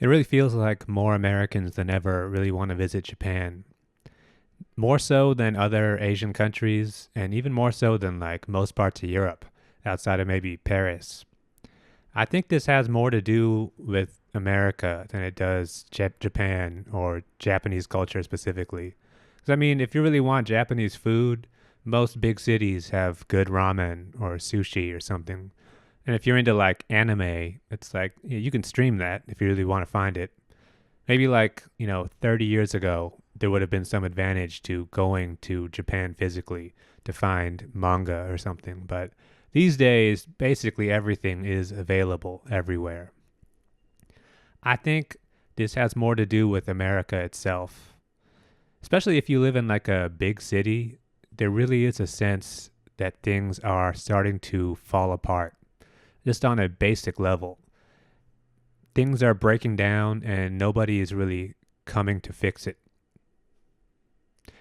It really feels like more Americans than ever really want to visit Japan. More so than other Asian countries, and even more so than like most parts of Europe, outside of maybe Paris. I think this has more to do with America than it does Japan or Japanese culture specifically. Because, I mean, if you really want Japanese food, most big cities have good ramen or sushi or something. And if you're into like anime, it's like you can stream that if you really want to find it. Maybe like, 30 years ago, there would have been some advantage to going to Japan physically to find manga or something. But these days, basically everything is available everywhere. I think this has more to do with America itself. Especially if you live in like a big city, there really is a sense that things are starting to fall apart, just on a basic level. Things are breaking down and nobody is really coming to fix it.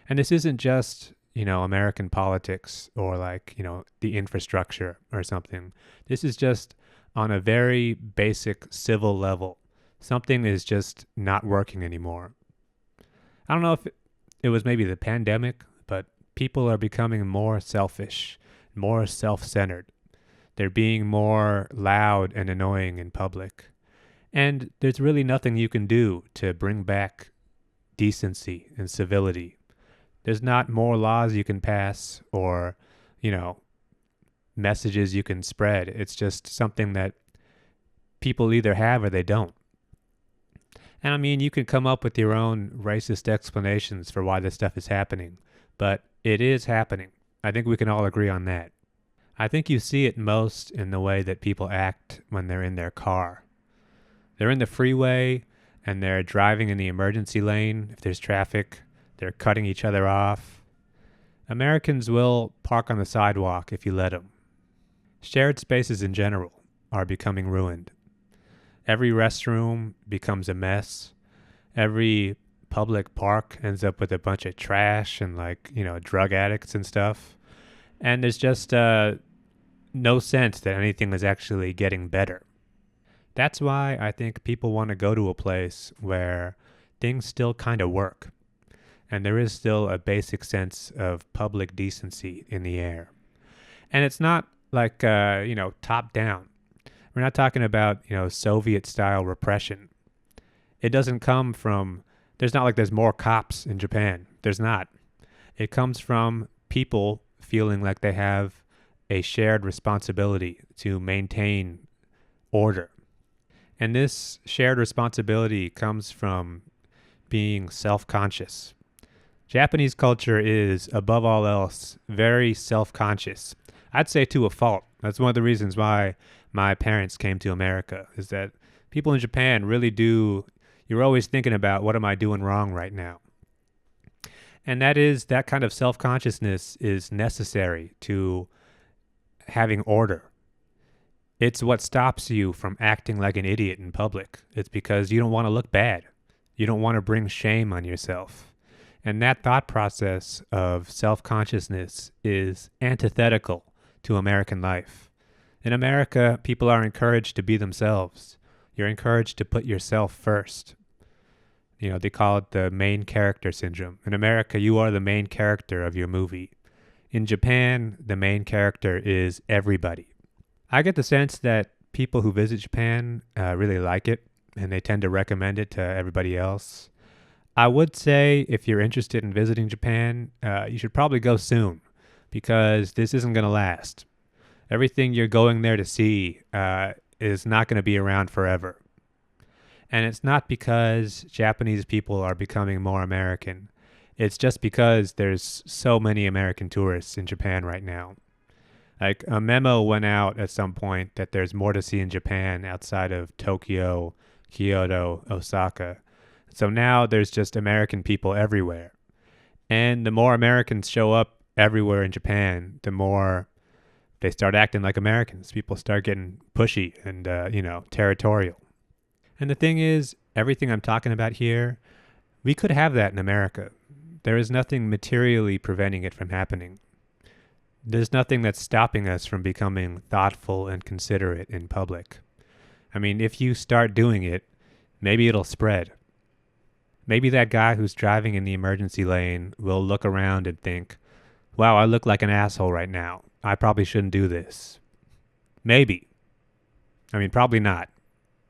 And this isn't just, American politics or like, the infrastructure or something. This is just on a very basic civil level. Something is just not working anymore. I don't know if it was maybe the pandemic, but people are becoming more selfish, more self-centered. They're being more loud and annoying in public. And there's really nothing you can do to bring back decency and civility. There's not more laws you can pass or, messages you can spread. It's just something that people either have or they don't. And I mean, you can come up with your own racist explanations for why this stuff is happening, but it is happening. I think we can all agree on that. I think you see it most in the way that people act when they're in their car. They're in the freeway and they're driving in the emergency lane. If there's traffic, they're cutting each other off. Americans will park on the sidewalk if you let them. Shared spaces in general are becoming ruined. Every restroom becomes a mess. Every public park ends up with a bunch of trash and drug addicts and stuff. And there's just no sense that anything is actually getting better. That's why I think people want to go to a place where things still kind of work. And there is still a basic sense of public decency in the air. And it's not like, top down. We're not talking about, Soviet-style repression. It doesn't come from, there's not like there's more cops in Japan. There's not. It comes from people feeling like they have a shared responsibility to maintain order. And this shared responsibility comes from being self-conscious. Japanese culture is, above all else, very self-conscious. I'd say to a fault. That's one of the reasons why my parents came to America, is that people in Japan really do, you're always thinking about, what am I doing wrong right now? And that kind of self-consciousness is necessary to having order. It's what stops you from acting like an idiot in public. It's because you don't want to look bad. You don't want to bring shame on yourself. And that thought process of self-consciousness is antithetical to American life. In America, people are encouraged to be themselves. You're encouraged to put yourself first. They call it the main character syndrome. In America, you are the main character of your movie. In Japan, the main character is everybody. I get the sense that people who visit Japan really like it, and they tend to recommend it to everybody else. I would say if you're interested in visiting Japan, you should probably go soon, because this isn't going to last. Everything you're going there to see is not going to be around forever. And it's not because Japanese people are becoming more American. It's just because there's so many American tourists in Japan right now. Like, a memo went out at some point that there's more to see in Japan outside of Tokyo, Kyoto, Osaka. So now there's just American people everywhere. And the more Americans show up everywhere in Japan, the more they start acting like Americans. People start getting pushy and, territorial. And the thing is, everything I'm talking about here, we could have that in America. There is nothing materially preventing it from happening. There's nothing that's stopping us from becoming thoughtful and considerate in public. I mean, if you start doing it, maybe it'll spread. Maybe that guy who's driving in the emergency lane will look around and think, wow, I look like an asshole right now. I probably shouldn't do this. Maybe. I mean, probably not.